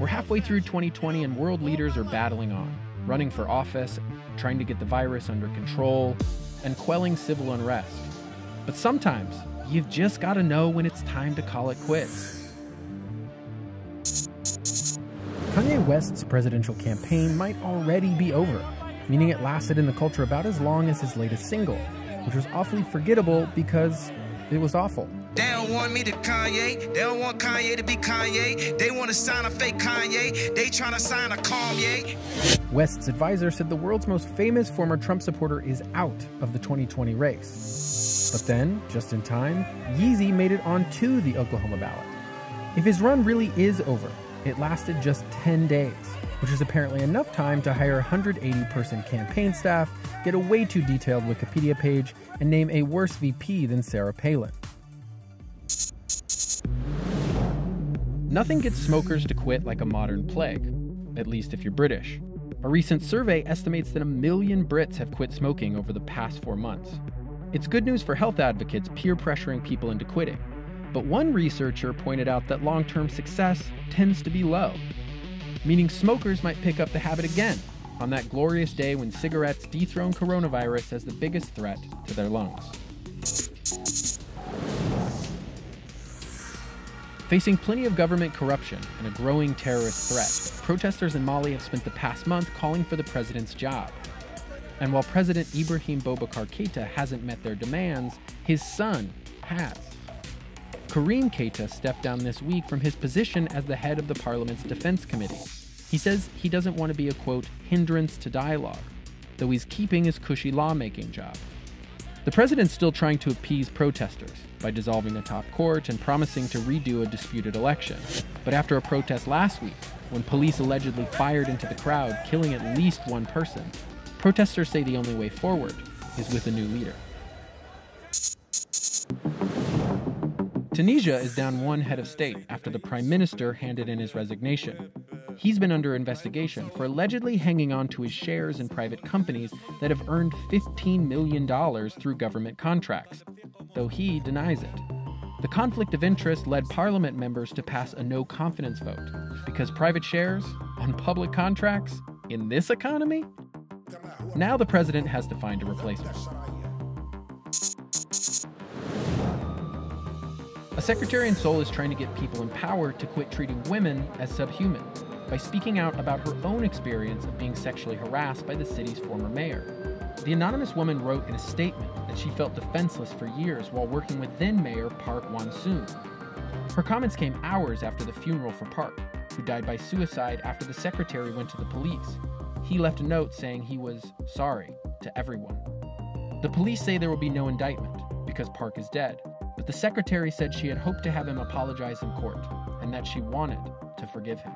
We're halfway through 2020 and world leaders are battling on, running for office, trying to get the virus under control, and quelling civil unrest. But sometimes, you've just got to know when it's time to call it quits. Kanye West's presidential campaign might already be over, meaning it lasted in the culture about as long as his latest single, which was awfully forgettable because it was awful. They don't want me to Kanye. They don't want Kanye to be Kanye. They want to sign a fake Kanye. They trying to sign a Kanye. West's advisor said the world's most famous former Trump supporter is out of the 2020 race. But then, just in time, Yeezy made it onto the Oklahoma ballot. If his run really is over, it lasted just 10 days, which is apparently enough time to hire a 180-person campaign staff, get a way too detailed Wikipedia page, and name a worse VP than Sarah Palin. Nothing gets smokers to quit like a modern plague, at least if you're British. A recent survey estimates that 1 million Brits have quit smoking over the past 4 months. It's good news for health advocates peer pressuring people into quitting, but one researcher pointed out that long-term success tends to be low, meaning smokers might pick up the habit again on that glorious day when cigarettes dethrone coronavirus as the biggest threat to their lungs. Facing plenty of government corruption and a growing terrorist threat, protesters in Mali have spent the past month calling for the president's job. And while President Ibrahim Boubacar Keïta hasn't met their demands, his son has. Karim Keïta stepped down this week from his position as the head of the parliament's defense committee. He says he doesn't want to be a, quote, hindrance to dialogue, though he's keeping his cushy lawmaking job. The president's still trying to appease protesters by dissolving the top court and promising to redo a disputed election. But after a protest last week, when police allegedly fired into the crowd, killing at least one person, protesters say the only way forward is with a new leader. Tunisia is down one head of state after the prime minister handed in his resignation. He's been under investigation for allegedly hanging on to his shares in private companies that have earned $15 million through government contracts, though he denies it. The conflict of interest led parliament members to pass a no-confidence vote, because private shares on public contracts in this economy? Now the president has to find a replacement. A secretary in Seoul is trying to get people in power to quit treating women as subhuman by speaking out about her own experience of being sexually harassed by the city's former mayor. The anonymous woman wrote in a statement that she felt defenseless for years while working with then-Mayor Park Won-soon. Her comments came hours after the funeral for Park, who died by suicide after the secretary went to the police. He left a note saying he was sorry to everyone. The police say there will be no indictment because Park is dead, but the secretary said she had hoped to have him apologize in court and that she wanted to forgive him.